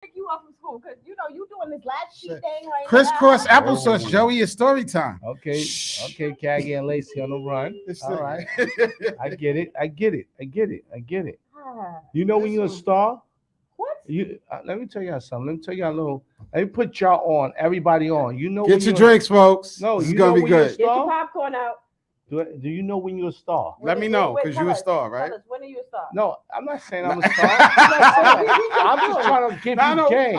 pick you up from school because you know you doing this latchkey thing right Crisscross now. applesauce, Joey. It's story time. Okay, okay, Caggy and Lacey on the run. All right, I get it. You know when you're a star. What? Let me tell y'all something. Let me tell y'all a little. Let me put y'all on. Everybody on. You know. Get your drinks, folks. No, this is you gonna know be when you're a good. Get your star. popcorn out. Do you know when you're a star? Let me know because tell you're a us, star, right? Tell us, when are you a star? No, I'm not saying I'm a star. I'm just trying to give you game.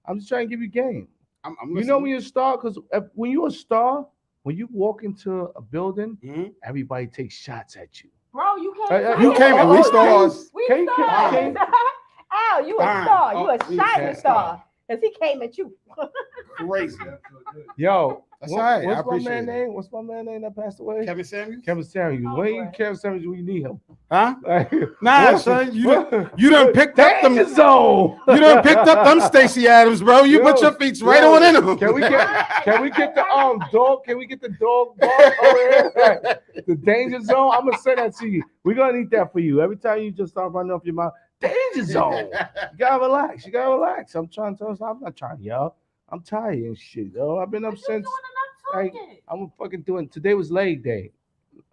I'm just trying to give you game. You know when you're a star because when you're a star, when you walk into a building, everybody takes shots at you. Bro, you came. You came and we stars. We stars. Al, you a star. You a shining star. Because he came at you. Crazy. Yo, that's all right. What's my man's name? What's my man's name that passed away? Kevin Samuels. Kevin Samuels. Oh, when Kevin Samuels, when you need him? Huh? Nah, son. You done picked up them. Zone. You done picked up them Stacey Adams, bro. You put your feet right on in them. Can we get the dog? Can we get the dog bark over here? The danger zone. I'm gonna send that to you. We're gonna need that for you. Every time you just start running off your mouth. Danger zone. You gotta relax. I'm trying to tell you. I'm not trying to yell. I'm tired and shit, yo. I've been up since. I'm fucking doing. Today was leg day.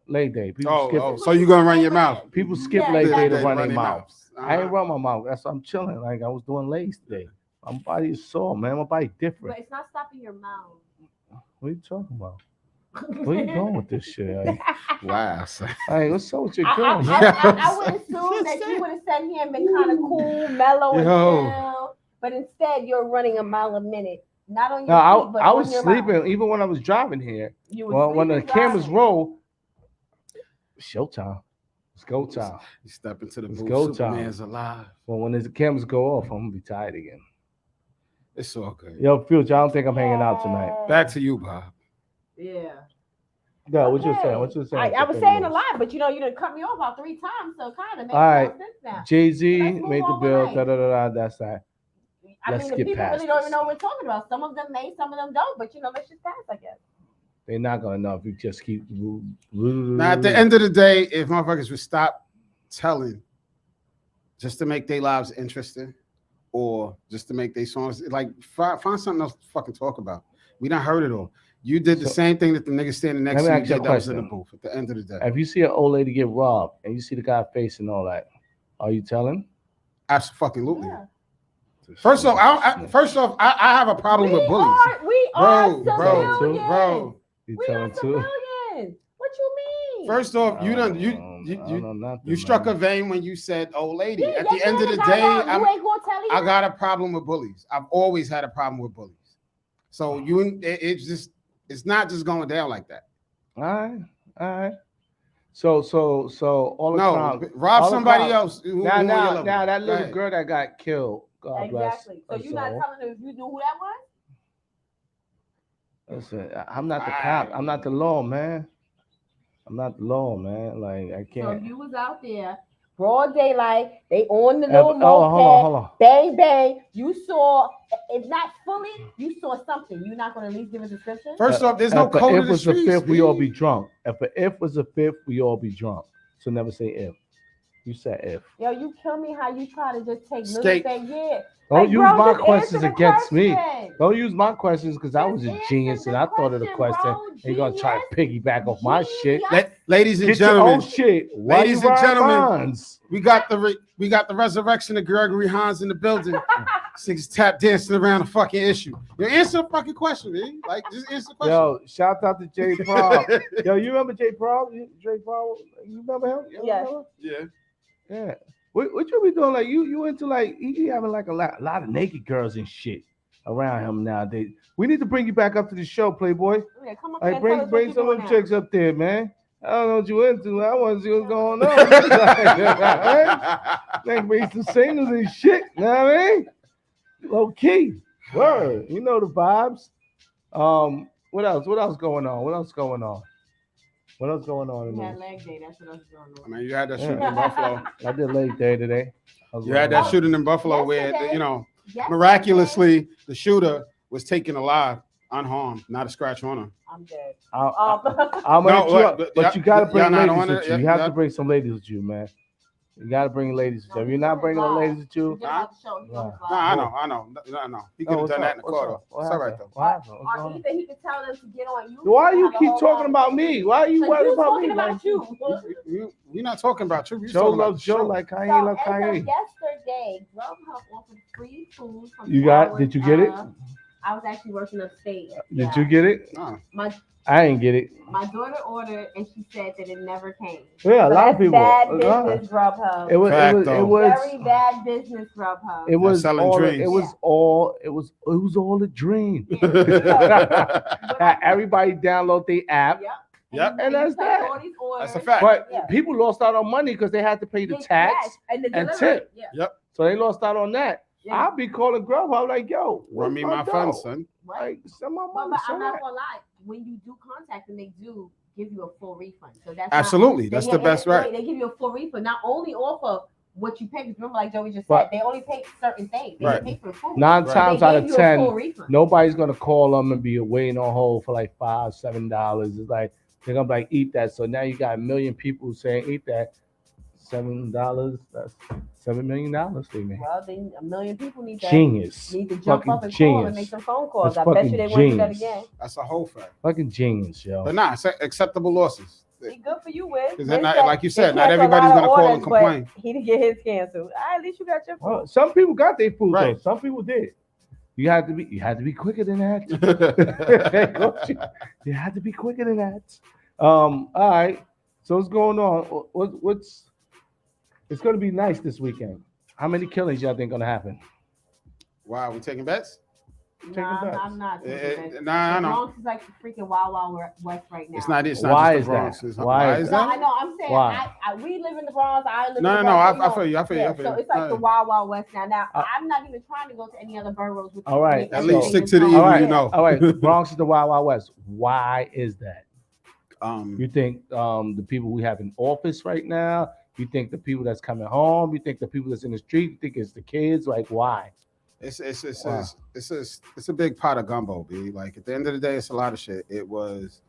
People skip. So you gonna run your mouth? People skip leg day to run their mouth. mouths. I ain't run my mouth. That's why I'm chilling. Like I was doing legs today. My body is sore, man. My body different. But it's not stopping your mouth. What are you talking about? Where you going with this shit? Like, wow. Hey, what's up with your girl? I would assume that you would have sat here and been kind of cool, mellow, and chill. But instead, you're running a mile a minute. Not on your feet, but I was on your sleeping mouth. even when I was driving here. When the cameras roll, showtime. It's go time. You step into the booth. Go time. Superman's alive. Well, when the cameras go off, I'm gonna be tired again. It's all good. Yo, Future, I don't think I'm hanging out tonight. Back to you, Bob. Yeah. Yeah, what you saying? What you saying? I was saying a lot, but you didn't cut me off about 3 times, so kind of makes sense now. Jay-Z made the bill. That's that. I mean, the people really don't even know what we're talking about. Some of them may, some of them don't, but let's just pass, I guess. They're not gonna know if you just keep. Now, at the end of the day, if motherfuckers would stop telling just to make their lives interesting or just to make their songs, like find something else to fucking talk about. We done heard it all. You did the same thing that the nigga standing next to you did that was in the booth at the end of the day. If you see an old lady get robbed and you see the guy face and all that, are you telling? Absolutely. Yeah. First off, I have a problem with bullies. We are civilians. Bro. You we are civilians. What you mean? First off, you struck a vein when you said old lady. At the end of the day, I got a problem with bullies. I've always had a problem with bullies. So it's not just going down like that. All right. So all the time, rob somebody else. Now that little girl that got killed. God bless. So you're not telling them if you knew who that was? Listen, I'm not the cop. I'm not the law, man. Like I can't. So you was out there, broad daylight. They on the little moped. Hold on. Bang bang. You saw. It's not fully. You saw something. You're not going to at least give a description. First off, there's no code in the streets. If was a fifth, we all be drunk. If was a fifth, we all be drunk. So never say if. You said if. Yo, you kill me how you try to just take little things. Yeah. Don't use my questions against me. Don't use my questions because I was a genius and I thought of the question. You're gonna try to piggyback off my shit. Ladies and gentlemen, ladies and gentlemen, we got the resurrection of Gregory Hines in the building. Six tap dancing around a fucking issue. You answer the fucking question, man. Like just answer the question. Yo, shout out to Jay Prob. Yo, you remember Jay Prob? You remember him? Yeah. What you be doing? Like you into like he be having like a lot of naked girls and shit around him nowadays. We need to bring you back up to the show, Playboy. Yeah, come up like bring some of them chicks up there, man. I don't know what you into. I want to see what's going on. Like bring some singles and shit. You know what I mean? Low key. Word. You know the vibes. What else? What else going on? What else going on? You had leg day. That's what else going on. I mean, you had that shooting in Buffalo. I did leg day today. You had that shooting in Buffalo where, miraculously, the shooter was taken alive, unharmed, not a scratch on him. I'm dead. I'm but you got to bring ladies with you. You have to bring some ladies with you, man. You gotta bring ladies with you. If you're not bringing the ladies with you, Forget about the show. He goes Nah, live. I know. He could have done that in the car though. It's all right though. What happened? What's Or going on? either he could tell them to get on you. Why you have a keep whole talking about me? Why are you worried you about me? talking about you. We're not talking about you. Joe loves Joe like Kanye So loves as of Kanye. yesterday, Grubhub offered free food from You got? Did you get it? I was actually working upstate. Did you get it? No. I didn't get it. My daughter ordered and she said that it never came. Yeah, a lot of people. Bad business, Grubhub. It was very bad business, Grubhub. It was selling all. dreams. It was all a dream. Everybody download the app. Yep. And that's that. That's a fact. But people lost out on money because they had to pay the tax and tip. Yep. So they lost out on that. Yeah. I'll be calling Grubhub like, yo, run me my funds, son. Like, send my But money. I'm not gonna lie. When you do contact them, they do give you a full refund. So that's Absolutely. That's the best, right? They give you a full refund, not only off of what you pay. Because remember, like Joey just But- said, they only pay certain things. They don't pay for the food. 9 times They out give of you a 10, full refund. nobody's gonna call them and be waiting on hold for like $5, $7. It's like they're gonna be like, eat that. So now you got a million people saying, eat that. $7. That's $7 million they make. Well, then a million people need that. Genius. Need to jump Fucking up and genius. call and make some phone calls. That's I bet you they fucking won't do that genius. again. That's a whole fact. Fucking genius, yo. But nah, it's acceptable losses. Be good for you, Wiz. Because like you said, not everybody's gonna call and complain. He didn't get his canceled. At least you got your food. Well, some people got their food Right. though. Some people did. You had to be quicker than that. You had to be quicker than that. All right. So what's going on? What's it's gonna be nice this weekend. How many killings y'all think gonna happen? Wow, we taking bets? I'm not. Nah, I know. Bronx is like the freaking Wild Wild West right now. It's not Why just is the Bronx. that? Why is No, that? I know. I'm saying Why? we live in the Bronx. I live in the No, Bronx. I feel you. I feel you. So it's like the Wild Wild West now. Now I'm not even trying to go to any other boroughs. With All right. At least stick to the All evil, right. you know. All right. Bronx is the Wild Wild West. Why is that? You think the people we have in office right now? You think the people that's coming home? You think the people that's in the street? You think it's the kids? Like why? It's a big pot of gumbo, B. Like at the end of the day, it's a lot of shit. It was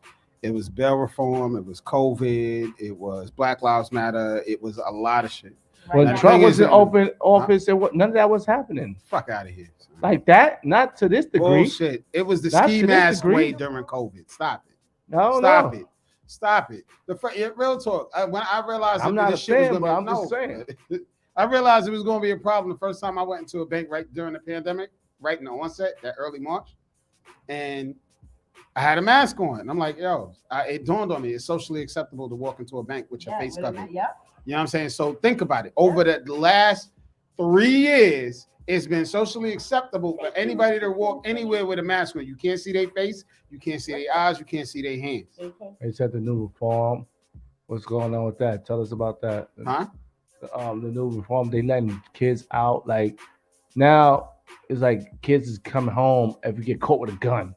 bail reform, it was COVID, it was Black Lives Matter, it was a lot of shit. When Right. Trump was in open office, none of that was happening. Fuck out of here. Son. Like that? Not to this degree. Bullshit. It was the Not ski to this mask degree. way during COVID. Stop it. No, Stop it. Stop it. Real talk. When I realized I'm that not this a shit was fan, gonna but be, I'm just saying. I realized it was going to be a problem the first time I went into a bank right during the pandemic, right in the onset, that early March, and I had a mask on. And I'm like, yo, it dawned on me, it's socially acceptable to walk into a bank with your face covered. Yeah. You know what I'm saying? So think about it. Over the last 3 years, it's been socially acceptable for anybody to walk anywhere with a mask on. You can't see their face, you can't see their eyes, you can't see their hands. They said the new reform. What's going on with that? Tell us about that. Huh? The new reform, they letting kids out. Like now, it's like kids is coming home if you get caught with a gun.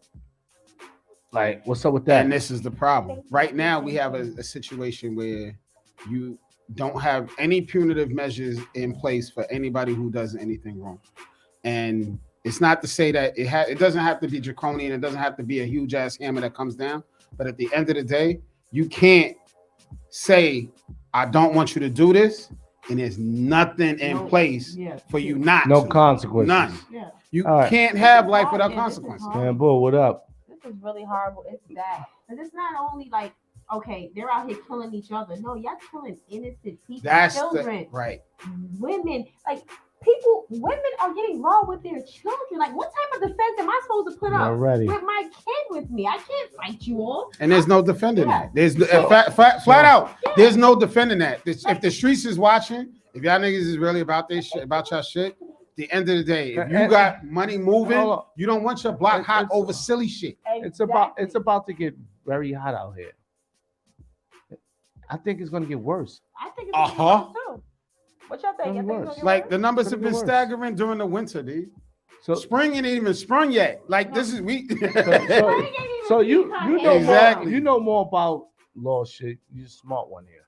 Like, what's up with that? And this is the problem. Right now, we have a situation where you don't have any punitive measures in place for anybody who does anything wrong. And it's not to say that it doesn't have to be draconian. It doesn't have to be a huge ass hammer that comes down. But at the end of the day, you can't say, I don't want you to do this. And there's nothing in place for you not no to. consequences. None. Yeah. You All can't have life without consequences. Man, Bull, what up? This is really horrible. It's bad. Because it's not only like, okay, they're out here killing each other. No, y'all killing innocent people, That's children, right. women. Like women are getting raw with their children. Like, what type of defense am I supposed to put up Already. with my kid with me? I can't fight you all. And there's no defending that. There's So- flat out. There's no defending that. If the streets is watching, if y'all niggas is really about this shit, about y'all shit, the end of the day, if you got money moving, you don't want your block hot over silly shit. It's about to get very hot out here. I think it's gonna get worse. I think it's gonna get worse too. What y'all think? It's Y'all think it's worse. gonna get Like worse? the numbers It's have gonna been get worse. staggering during the winter, dude. So Spring ain't even sprung yet. Like this is we. so you know Exactly. more, you know more about law shit. You're a smart one here.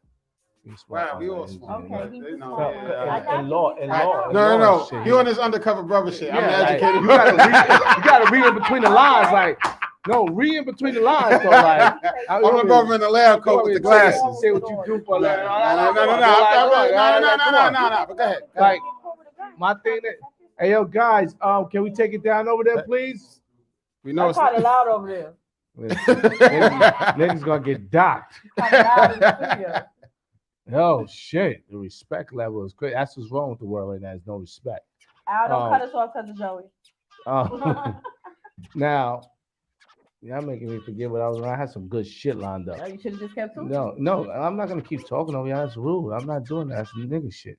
You're a smart Right, one, we all ladies and smart. gentlemen. Okay, You he's know, smart. yeah. I got And you. law, and I law, know. and No, law no. shit. He on this undercover brother shit. I'm Yeah, like, educated. you gotta read in between the lines. Like, No, read in between the lines. So like, I'm gonna go in the lab coat with the glasses. Say what you do for No. But go ahead. Like, my thing that, hey yo guys, can we take it down over there, please? We know It's kind of loud over there. Niggas gonna get docked. Kind of loud in the studio. Oh shit, the respect level is great. That's what's wrong with the world right now. There's no respect. Al, don't cut us off because of Joey. Now, y'all making me forget what I had some good shit lined up. No, you should have just kept talking. No, I'm not gonna keep talking over y'all. That's rude. I'm not doing that. That's nigga shit.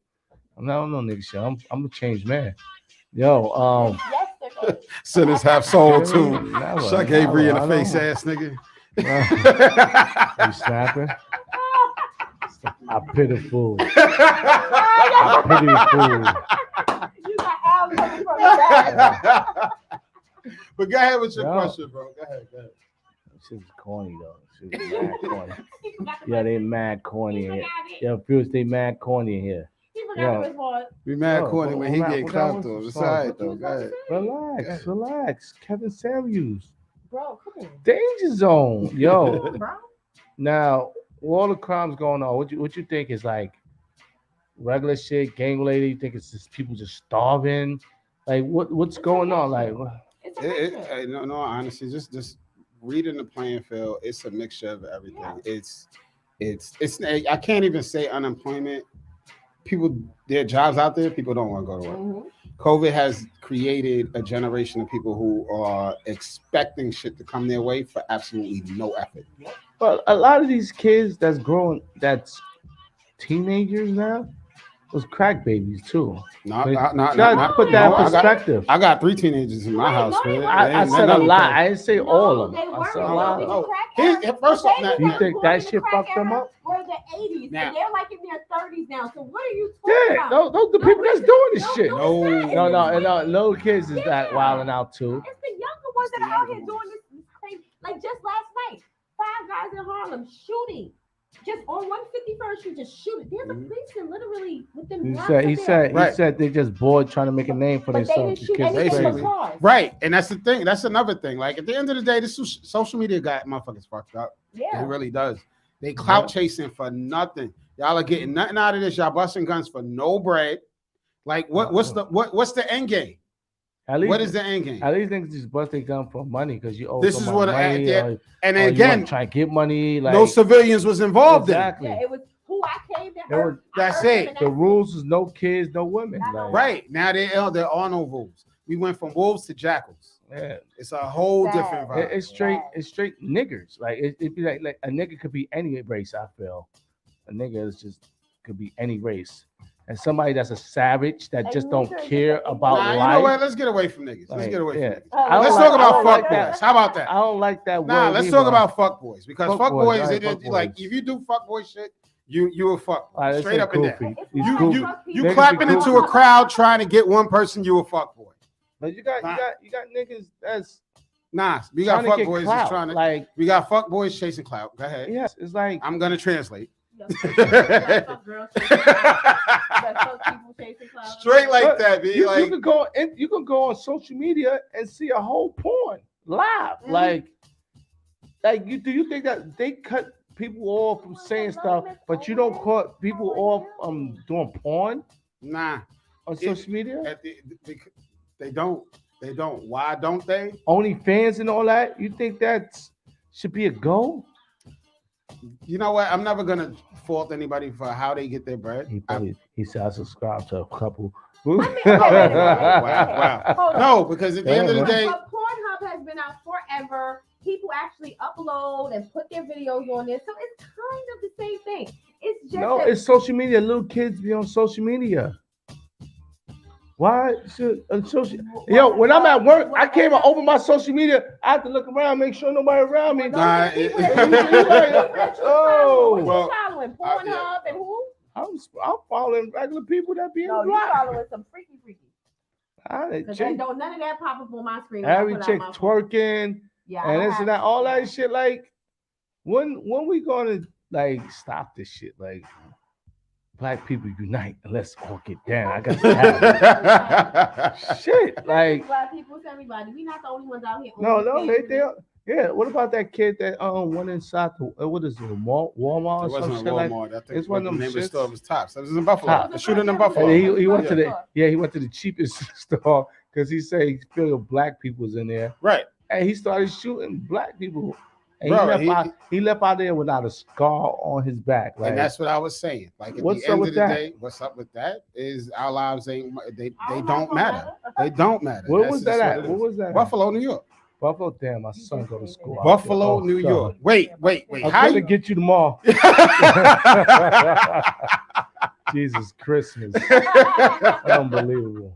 I'm not on no nigga shit. I'm a changed man. Yo, Sinners have soul too. Chuck Avery in the face ass nigga. You snapping? I pity fool. I pity fool. You got Al coming from the back. But go ahead with your question, bro. Go ahead. Shit's corny though. Shit's mad corny. Yeah, they mad corny in here. Yo, Bruce, they mad corny in here. We mad corny when he get clapped though. It's all right though. Go ahead. Relax. Kevin Samuels. Bro, come on. Danger Zone. Yo. Bro. Now, all the crimes going on, what you think is like regular shit, gang related? You think it's just people just starving? Like what's going on? Like no, honestly, just reading the playing field, it's a mixture of everything. Yeah. It's I can't even say unemployment. People, there are jobs out there, people don't want to go to work. Mm-hmm. COVID has created a generation of people who are expecting shit to come their way for absolutely no effort. But a lot of these kids that's growing, that's teenagers now, was crack babies too. Not put that in perspective. I got 3 teenagers in my house. I said a lot. I didn't say all of them. I said a lot. First off, you think that shit fucked them up? Were the 80s, and they're like in their 30s now. So what are you talking about? Those the people that's doing this shit. No kids is that wilding out too. It's the younger ones that are out here doing this crazy. Like just last night, 5 guys in Harlem shooting. Just on 151st, you just shoot it. There's a policeman literally within. He said they just bored trying to make a name for themselves. Right, and that's the thing. That's another thing. Like at the end of the day, this social media got motherfuckers fucked up. Yeah, it really does. They clout chasing for nothing. Y'all are getting nothing out of this. Y'all busting guns for no bread. Like what's the end game? What is the end game? At least niggas just bust their gun for money because you owe. This is what money, and then again, try to get money. Like, no civilians was involved in it. Yeah, it was who I came to hurt. That's it. The rules is no kids, no women. Like, right now, there are no rules. We went from wolves to jackals. Yeah, it's a whole different vibe. It's straight niggers. Like it'd be like a nigga could be any race. I feel a nigga is just could be any race. And somebody that's a savage that just don't care about life. You know what? Let's get away from niggas. Let's get away from niggas. Let's talk about fuck boys. How about that? I don't like that word. Let's talk about fuck boys because fuck boys, like if you do fuck boy shit, you a fuck boy. Straight up and down. You clapping into a crowd trying to get one person, you a fuck boy. But you got niggas that's we got fuck boys just trying to like we got fuck boys chasing clout. Go ahead. Yes, it's like I'm gonna translate. Straight like that, B. You can go on social media and see a whole porn live. Mm-hmm. Like do you think that they cut people off from saying stuff, but you don't cut people off doing porn? Nah. On social media? They don't. Why don't they? OnlyFans and all that? You think that should be a go? You know what? I'm never gonna fault anybody for how they get their bread. He said I subscribe to a couple. Wow. No, because at the end of the day, Pornhub has been out forever. People actually upload and put their videos on there, so it's kind of the same thing. It's just it's social media. Little kids be on social media. Why should when I'm at work, I can't even open my social media. I have to look around, make sure nobody around me. Following Pornhub and who? I'm following regular people that be in the block. You following some freaky. Don't none of that pop up on my screen. Every chick twerking, and this and that, all that shit. Like, when we gonna like stop this shit? Like, Black people unite and let's all get down. I got to have it. Shit, like Black people, everybody. We not the only ones out here. No, they Yeah. What about that kid that went inside the what is it, Walmart It or some wasn't a shit like? Walmart. I think It's one of the them name of the shits. store was Tops. It was in Buffalo. Tops. The shooting in And Buffalo. he went to Yeah. he went to the cheapest store because he said he feel black people was in there, Right, and he started shooting black people. And bro. he left out there without a scar on his back. Like, And that's what I was saying. Like at what's the up end with of the that? day, what's up with that is our lives ain't they Our don't lives matter. They don't matter. Where That's was just that what at? it Where is. was that? at? Buffalo, New York. Buffalo. Damn, my son go to school. out Buffalo, there. Oh, New God. York. Wait. I'm How going to you? get you tomorrow. Jesus Christmas. Unbelievable.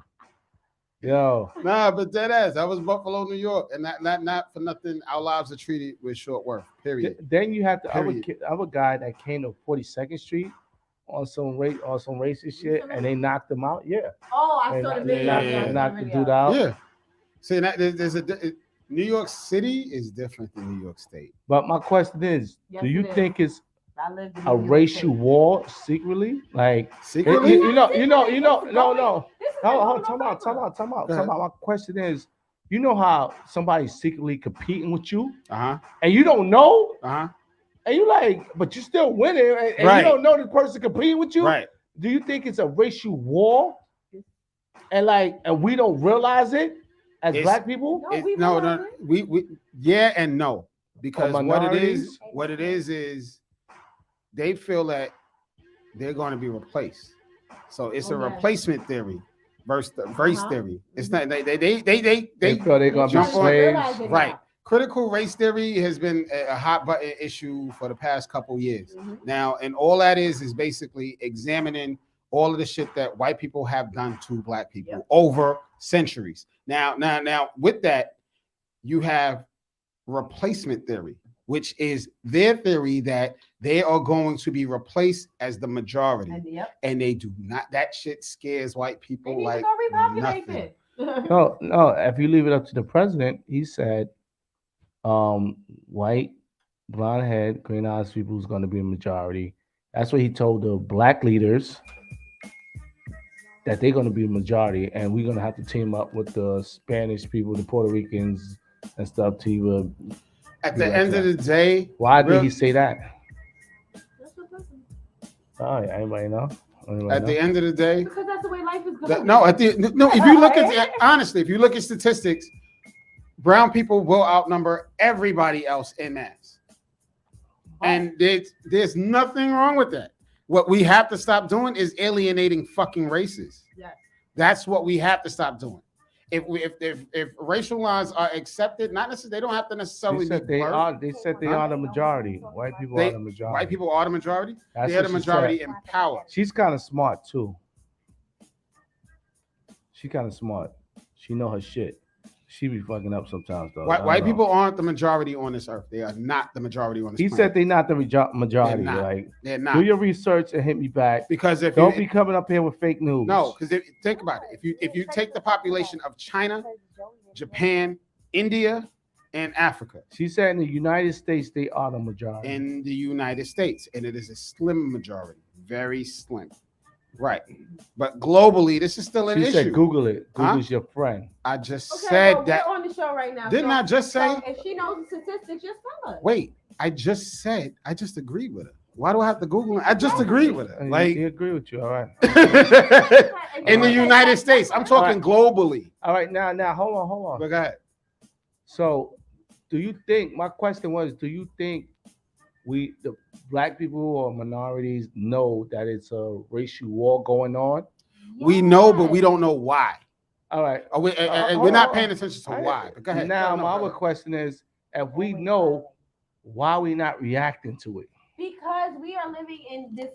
Yo. Nah, but dead ass. That was Buffalo, New York, and not for nothing. Our lives are treated with short worth. Period. Then you have the Period. other guy that came to 42nd Street on some racist shit, and they knocked him out. Yeah. Oh, I They saw the knocked- video. Yeah. They knocked the dude out. Yeah. See, there's New York City is different than New York State. But my question is, Yes, do you it is. think it's I lived in a New York racial City. war secretly? Like, Secretly? you know, no. This is Hold going on, time on. out. Go ahead. My question is, you know how somebody's secretly competing with you, Uh-huh. and you don't know, Uh-huh. and you like, but you still winning, and Right. you don't know the person competing with you. Right. Do you think it's a racial war, and we don't realize it as It's- black people? No, we No, realize no, it. we yeah and no. Because Or what minorities? it is they feel that they're going to be replaced. So it's a Oh, yeah. replacement theory versus the race Uh-huh. theory. It's Mhm. not they They feel they're gonna be jump on- slaves. right. Critical race theory has been a hot button issue for the past couple years. Mhm. Now, and all that is basically examining all of the shit that white people have done to black people Yep. over centuries. Now, with that, you have replacement theory, which is their theory that they are going to be replaced as the majority, And, yep. and they do not. That shit scares white They people need to like go repopulate nothing. it. No. If you leave it up to the president, he said, white, blonde head, green eyes people is going to be a majority. That's what he told the black leaders, that they're going to be a majority, and we're going to have to team up with the Spanish people, the Puerto Ricans, and stuff to. At be the like end that. of the day, Why did real- he say that? That's what listen. Oh, yeah, anybody know? at the end of the day, Because that's the way life is going. if you look at honestly, if you look at statistics, brown people will outnumber everybody else in mass, and there's nothing wrong with that. What we have to stop doing is alienating fucking races. Yes. That's what we have to stop doing. If racial lines are accepted, not necessarily, they don't have to necessarily They said be they blurred. are. They said they are the majority. White people are the majority. White people are the majority. That's They're what the she majority said. in power. She's kind of smart too. She kind of smart. She know her shit. She be fucking up sometimes though. I don't White know. people aren't the majority on this earth. They are not the majority on this He planet. said they're not the majority. They're not. Like, They're not. do your research and hit me back. Because if Don't you be coming up here with fake news. no, because think about it. If you take the population of China, Japan, India, and Africa She said in the United States they are the majority. in the United States, and it is a slim majority, very slim. Right. But globally, this is still an She issue. said Google it. Huh? Google's your friend. I just Okay, said but that. we're on the show right now. Didn't so- I just say? So if she knows the statistics, just tell us. Wait, I just said. I just agreed with her. Why do I have to Google it? I just agreed with her. He Like agree with you. All right. in the United States, I'm talking globally. All right. Now, hold on. But go ahead. So, do you think? My question was, do you think the black people or minorities know that it's a racial war going on? We know, but we don't know why. All right. And we're not paying attention to why. But go ahead. Now, No, my go other question is, if we know, why are we not reacting to it? Because we are living in this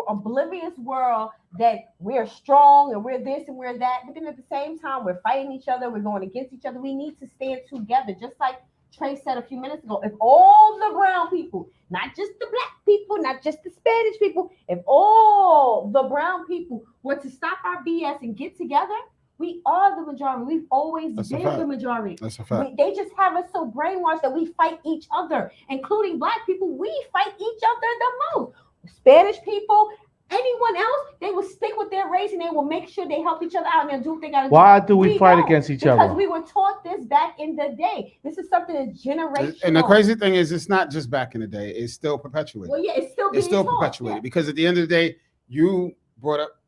oblivious world that we're strong and we're this and we're that, but then at the same time we're fighting each other, we're going against each other. We need to stand together, just like Trey said a few minutes ago. If all the brown people, not just the black people, not just the Spanish people, if all the brown people were to stop our BS and get together, we are the majority. We've always That's a been fact. the majority. That's a fact. They just have us so brainwashed that we fight each other, including black people. We fight each other the most. Spanish people, anyone else, they will stick with their race and they will make sure they help each other out and they'll do what they got to do. Why do we fight don't, against each because other? we were taught this back in the day. This is something that's generational. And the crazy thing is, it's not just back in the day; it's still perpetuated. Well, yeah, it's still being taught, perpetuated because at the end of the day, you brought up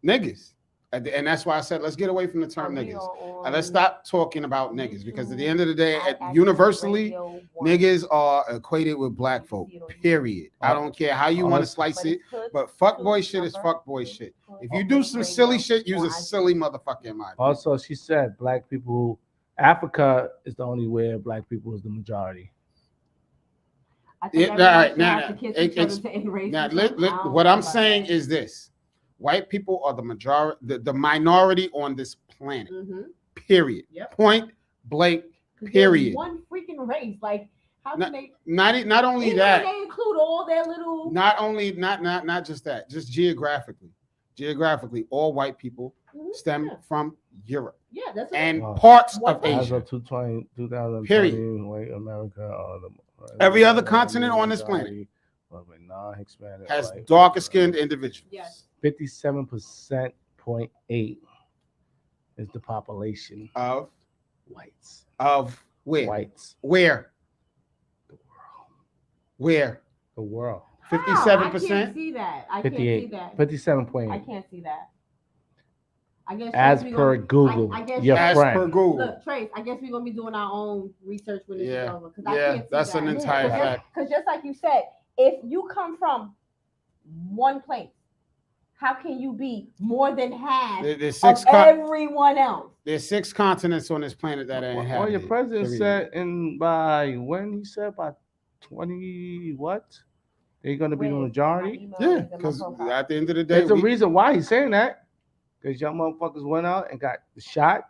niggas, and that's why I said let's get away from the term niggas and let's stop talking about niggas because at the end of the day, universally, niggas are equated with black folk. Period. I don't care how you want to slice it, but fuckboy shit is fuckboy shit. If you do some silly shit, use a silly motherfucker in my opinion. Also, she said black people, Africa is the only where black people is the majority. What I'm saying is this: white people are the majority, the minority on this planet. Period. Yep. Point blank. Period. One freaking race, like how can they? Not only that. They include all their little. Not just that. Just geographically, all white people stem from Europe. Yeah, that's parts of Asia. As of 2020, Period. white America. Every other continent on this planet has darker skinned individuals. Yes. 57.8% is the population of whites. Of where? Whites. Where? The world. Where? The world. 57%. I can't see that. I can't see that. 57.8. I can't see that. I guess as per Google, your as friend. per Google. Look, Trace, I guess we're gonna be doing our own research when this is over. I can't see that's that. an entire fact. Because just like you said, if you come from one place, how can you be more than half of everyone else? There's 6 continents on this planet that ain't happening. Well, your president said by 20 what? They're gonna be the majority. Yeah, because at the end of the day, there's a reason why he's saying that. Because y'all motherfuckers went out and got the shot,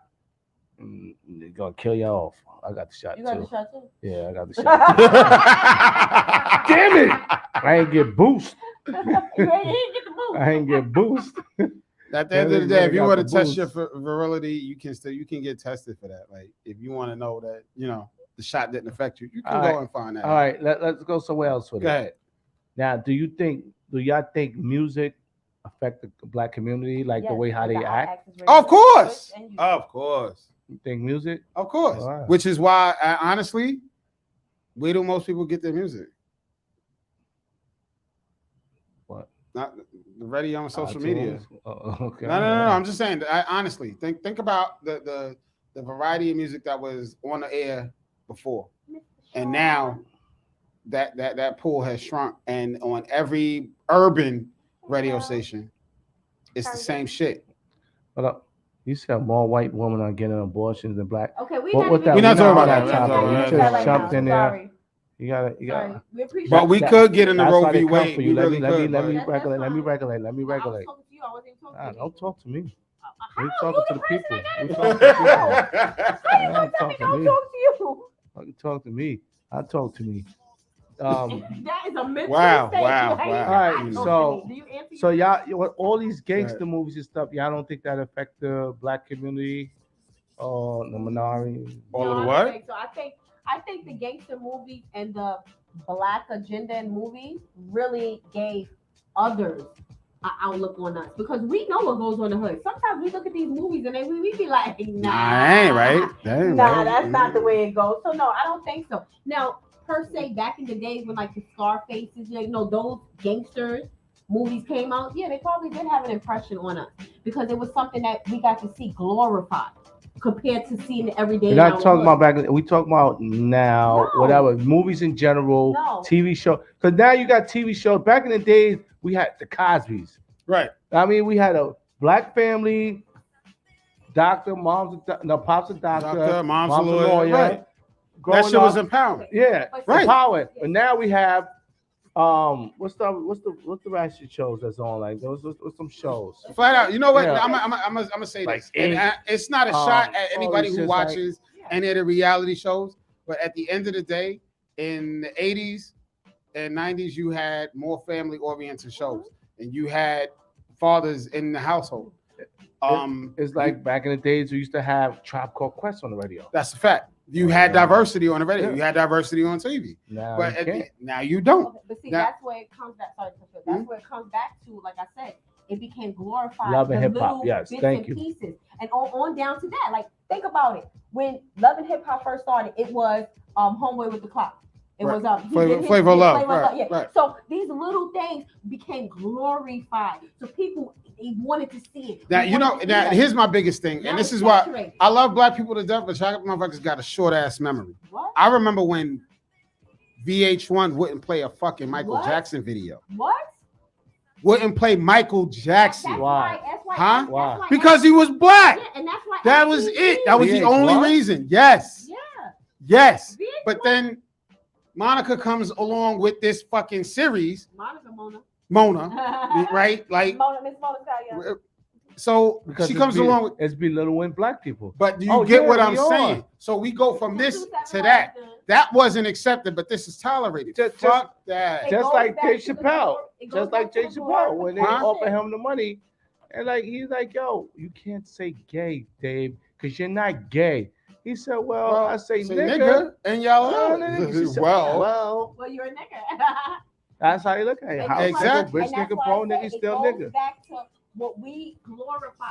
and they're gonna kill y'all off. I got the shot too. You got the shot too? Yeah, I got the shot. Damn it! I ain't get boost. You ain't get the boost. I ain't get boost. At the end of the day, if you want to test your virility, you can get tested for that. Like if you want to know that the shot didn't affect you, you can go and find that. All right, let's go somewhere else with it. Go ahead. Now, do y'all think music affect the black community the way how they act? Of course. You think music? Of course. Right. Which is why, honestly, where do most people get their music? What? Not the radio and social media. Okay. No. I'm just saying. Honestly, think about the variety of music that was on the air before, and now that pool has shrunk, and on every urban radio station, it's the same shit. But you said more white women are getting abortions than black. Okay, we're not talking about that. You just jumped in there. You gotta. But we could get in the Roe v. Wade. Let me regulate. Don't talk to me. We talking to the people. Talk to me. I talk to me. That is a mental wow. All right, so y'all, all these gangster movies and stuff, y'all don't think that affect the black community or the minority? All of the what? So I think the gangster movies and the black agenda in movies really gave others an outlook on us because we know what goes on the hood. Sometimes we look at these movies and we be like, nah, I ain't right. That's not the way it goes. So no, I don't think so. Now, per se, back in the days when the Scarfaces, those gangsters movies came out, they probably did have an impression on us because it was something that we got to see glorified compared to seeing it every day. We're not talking about back. We talking about now, whatever movies in general, TV show. Because now you got TV shows. Back in the days, we had the Cosbys. Right. I mean, we had a black family, doctor, pop's a doctor, mom's a lawyer. Right. That shit was empowering. Yeah, right. Empowered. But now we have what's the ratchet shows that's on those what's some shows? Flat out. You know what? I'm gonna say this. It's not a shot at anybody who watches any of the reality shows, but at the end of the day, in the 80s and 90s, you had more family-oriented shows, and you had fathers in the household. It's like back in the days we used to have Tribe Called Quest on the radio. That's a fact. You had diversity on the radio. You had diversity on TV. Now you don't. But see, that's where it comes back. Sorry, that's where it comes back to. Like I said, it became glorified. Love and hip hop. Yes, thank you. Pieces, and on down to that. Like, think about it. when Love and Hip Hop first started, it was Homeboy with the Clock. It Right. was he Flavor- did his- Flavor yeah, Love, Flavor right, Love, yeah. right. So these little things became glorified. So people they wanted to see it. Now They you know. wanted to see Now that. here's my biggest thing, Now and this it's is why saturated. I love black people to death, but y'all motherfuckers got a short ass memory. What? I remember when VH1 wouldn't play a fucking Michael What? Jackson video. What? Wouldn't play Michael Jackson. That's Why? That's why. Huh? That's Why? why Because he was black. Yeah, and that's why. That was it. That was the VH1? only reason. Yes. Yeah. Yes. VH1. But then Monica comes along with this fucking series, Mona. Mona, right? Like, Miss Mona Scalia. so Because she it's comes along with, it's belittling black people. but you Oh, get yeah, what I'm we are. saying. So we go from this to that. That wasn't accepted, but this is tolerated. Fuck that. It Just goes like back Jay to the Chappelle. glory- it goes Just like back to Jay the glory Chappelle of when they content. offer him the money. And like he's like, yo, you can't say gay, Dave, because you're not gay. He said, well, I say nigga. and y'all No, know. no, no, she said, well, Well, you're a nigga. that's how you look at it. And How that's why- Exactly. Bitch, and that's nigga, why pro I nigga, said still it goes nigga. back to what we glorify.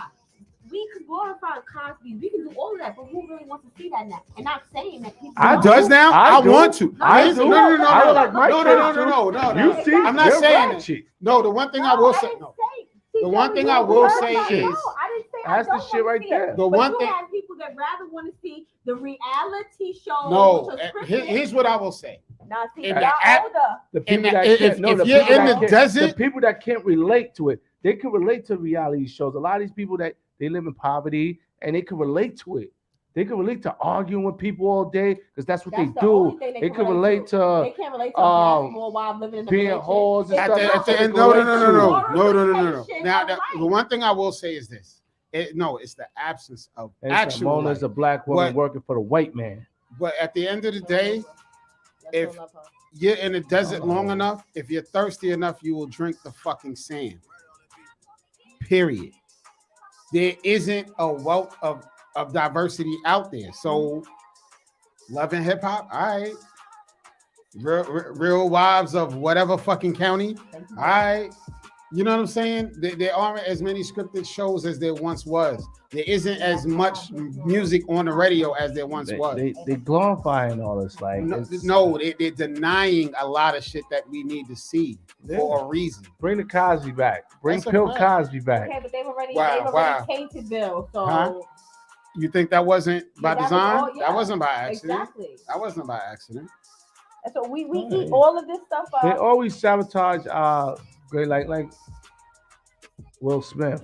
We can glorify Cosby. We can do all of that, but who really wants to see that now? And I'm saying that people. I it don't. does now. I do. want to. I Listen, do. No, no, no, I no, would like my no, kids no, to. no, no, no, no. You see, I'm not they're saying ratchet. No, the one thing I No, will I say. didn't No. say- The See, one Joey, thing you I will heard say about- is- no, I didn't say That's I the don't shit wanna right see there. it. The But one you thing- have people that rather want to see the reality show. No, which is here's what I will say. Now, see, in y'all the app- older. The In people the- that if- can't, no, if the you're people in that the can't- desert- the people that can't relate to it, they can relate to reality shows. A lot of these people that they live in poverty and they can relate to it. They can relate to arguing with people all day because that's what That's they the do. only thing They can They relate to can't relate to um, basketball while living in the being mansion. whores and It's stuff. At the They end, can no, no, relate no, to no, it. no, no, no, no, no. Glorification Now, of the life. one thing I will say is this. It's the absence of And actual Mona's life. a black woman But- working for the white man. But at the end of the day, That's if- what I love her. you're in the desert Oh. long enough, if you're thirsty enough, you will drink the fucking sand. Period. There isn't a wealth of diversity out there. So, love and hip hop, all right. Real wives of whatever fucking county, Thank you. all right. You know what I'm saying? There aren't as many scripted shows as there once was. There isn't as much music on the radio as there once was. They glorifying all this like They're denying a lot of shit that we need to see for a reason. Bring the Cosby back. Bring That's a Bill fact. Cosby back. Okay, but they've already, Wow. tainted Bill. So Huh? You think that wasn't by That was design? all- yeah. That wasn't by accident. exactly. That wasn't by accident. And so we Right. eat all of this stuff They up. always sabotage great like Will Smith.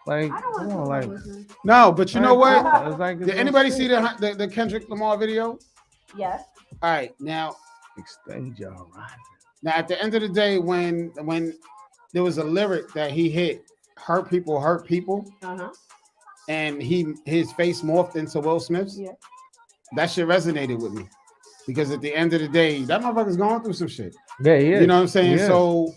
Like, I don't come want on, to like listen. No, but you know what? It's like Did anybody see the Kendrick Lamar video? Yes. All right, now extend your horizon? at the end of the day, when there was a lyric that he hit, hurt people, Uh-huh. and his face morphed into Will Smith's. Yeah. That shit resonated with me because at the end of the day, that motherfucker's going through some shit. Yeah, he is. You know what I'm saying? He is. So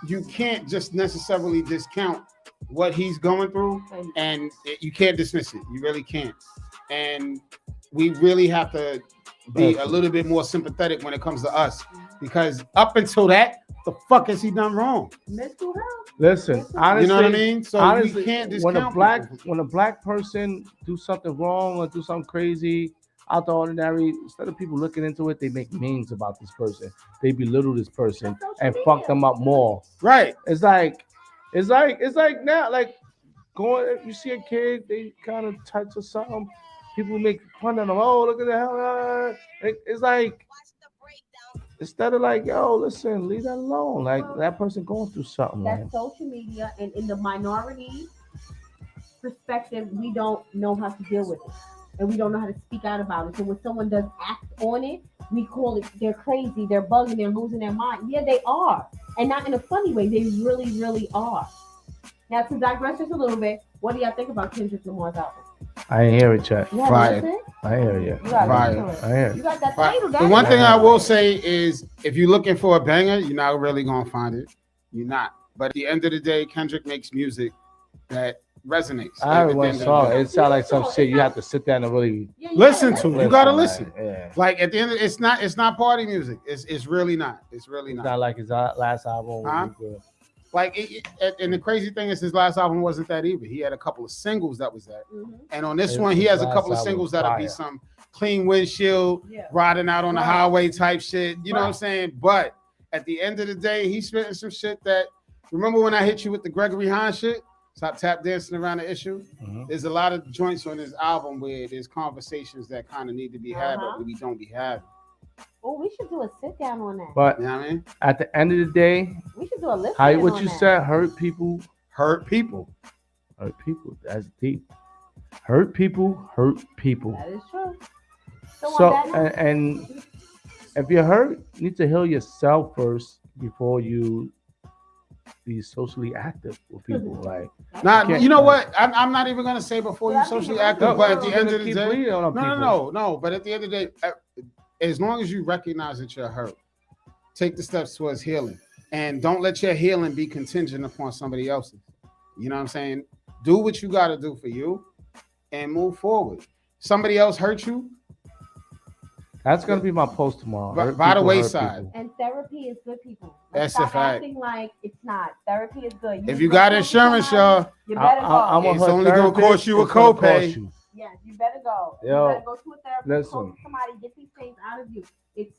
you can't just necessarily discount what he's going through, and you can't dismiss it. You really can't. And we really have to be a little bit more sympathetic when it comes to us, because up until that, the fuck has he done wrong? Mental health. Listen, honestly, You know what I mean? So honestly, we can't when discount when a black person do something wrong or do something crazy, out the ordinary, instead of people looking into it, they make memes about this person. They belittle this person and fuck them up more. Right. It's like now, like going. You see a kid, they kind of touch or something. People make fun of them. Oh, look at the hell! It's like instead of like, yo, listen, leave that alone. Like that person going through something. That's Like, social media, and in the minority perspective, we don't know how to deal with it, and we don't know how to speak out about it. So when someone does act on it, we call it they're crazy, they're bugging, they're losing their mind. Yeah, they are, and not in a funny way. They really, really are. Now, to digress just a little bit, what do y'all think about Kendrick Lamar's album? I ain't hear it yet. You haven't Fire. listened? I ain't hear it yet. You gotta Fire. listen to I it. hear it. You got that Right. title. The That's one thing I it. will say is, if you're looking for a banger, you're not really gonna find it. You're not. But at the end of the day, Kendrick makes music that resonates. I heard At the one end of the song. day. It sounded like some shit you have to sit down and really Yeah, you Listen gotta to. You gotta like, listen. yeah. Like at the end, it's not party music. It's really not. It's really It's not. not like his last album. Huh? Like, and the crazy thing is, his last album wasn't that either. He had a couple of singles that was that, and on this one, he has a couple of singles that'll be some clean windshield, riding out on the highway type shit. You know what I'm saying? But at the end of the day, he's spitting some shit that. Remember when I hit you with the Gregory Hines shit? Stop tap dancing around the issue. There's a lot of joints on this album where there's conversations that kind of need to be had, but we don't be having. Oh, we should do a sit down on that. But you know what I mean? At the end of the day, we should do a list. What you said, hurt people. Hurt people. Hurt people. That's deep. Hurt people. Hurt people. That is true. So and if you're hurt, you need to heal yourself first before you be socially active with people. Like, you know what? I'm not even gonna say before you socially active, but at the end of the day, no. But at the end of the day, as long as you recognize that you're hurt, take the steps towards healing, and don't let your healing be contingent upon somebody else's. You know what I'm saying? Do what you got to do for you, and move forward. Somebody else hurt you. That's gonna be my post tomorrow. By the wayside. And therapy is good, people. That's a fact. Acting like it's not. Therapy is good. If you got insurance, y'all, you better go. It's only gonna cost you a copay. Yes, you better go. Yo, you better go to a therapist. Listen. Somebody get these things out of you. It's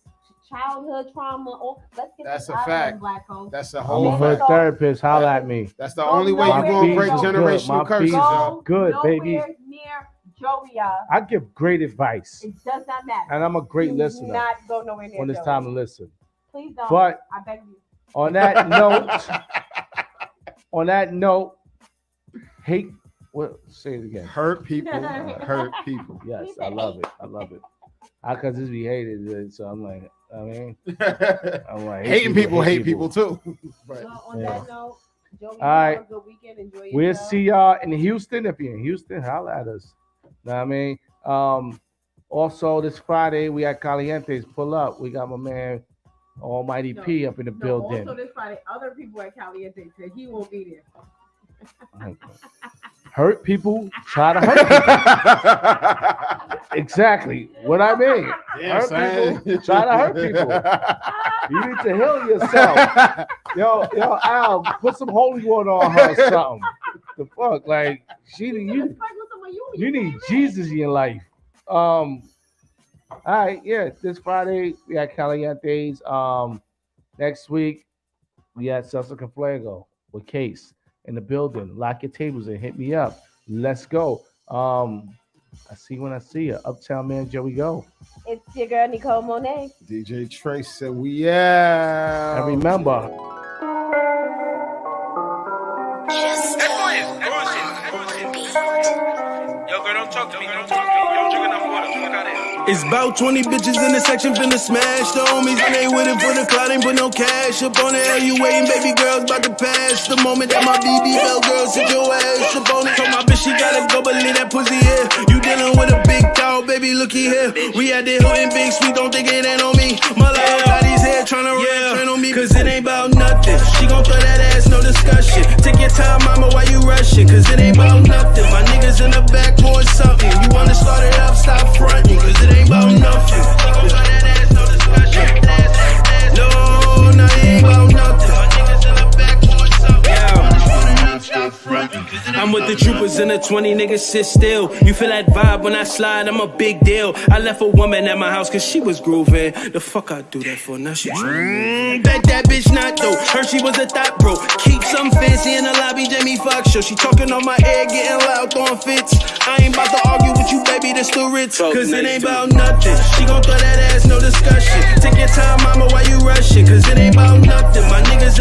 childhood trauma. Let's get That's this a out fact. of Black folks. That's a I'm whole a hood therapist. Holla at me. That's the only way you're gonna break generational curses, y'all. Good, baby. Near Joey, I give great advice. It does not matter. And I'm a great listener. Do not go nowhere near when it's Joey. time to listen. Please don't. But I beg you. On that note, hate. What? Say it again. Hurt people. Hurt people. Yes, I love it. I love it. I cause this be hated, so I'm like, I mean, I'm like hating people hate people too. But on that note, Joey, all right. have a good weekend. Enjoy yourself. We'll see y'all in Houston. If you're in Houston, holla at us. Know what I mean? Also this Friday we at Caliente's. Pull up. We got my man Almighty P up in the building. Also this Friday, other people at Caliente said he won't be there. Hurt people, try to hurt people. Exactly what I mean. Yeah, hurt people, try to hurt people. You need to heal yourself. Yo, Al, put some holy water on her or something. The fuck, like you need Jesus in your life. All right, yeah. This Friday we at Caliente's. Next week we at Celso Conflago with Case in the building. Lock your tables and hit me up. Let's go. I see when I see you. Uptown Man Joey Go. It's your girl Nicole MONAE. DJ Trace said we out. And remember. Yo, girl, don't talk to me. Don't talk to me. Yo, drink enough water. Fuck out of here. It's about 20 bitches in the section finna smash. The homies when they with it for the clout ain't put no cash up on the L. You waiting, baby girls about to pass. The moment that my BBL girl sit your ass up on it. Told my bitch she gotta go, but leave that pussy here. You dealing with a big dog, baby, looky here. We at the hood in Big Sweet, don't think it ain't on me. My life got his head tryna run on me, cause it ain't about nothing. She gon' throw that ass, no discussion. Take your time, mama, why you rushing? Cause it ain't about nothing. My niggas in the back pouring something. You wanna start it up, stop fronting, cause it ain't about nothing. She gon' throw that ass, no discussion. No, it ain't about nothing. My niggas in the back pouring something. I'm with the troopers in the 20, niggas sit still. You feel that vibe when I slide, I'm a big deal. I left a woman at my house cause she was grooving. The fuck I do that for? Now she bet that bitch not though. Heard she was a thought bro. Keep some fancy in the lobby, Jamie Foxx show. She talking on my ear, getting loud, throwing fits. I ain't about to argue with you, baby, that's the Ritz. Cause it ain't about nothing. She gon' throw that ass, no discussion. Take your time, mama, why you rushing? Cause it ain't about nothing. My niggas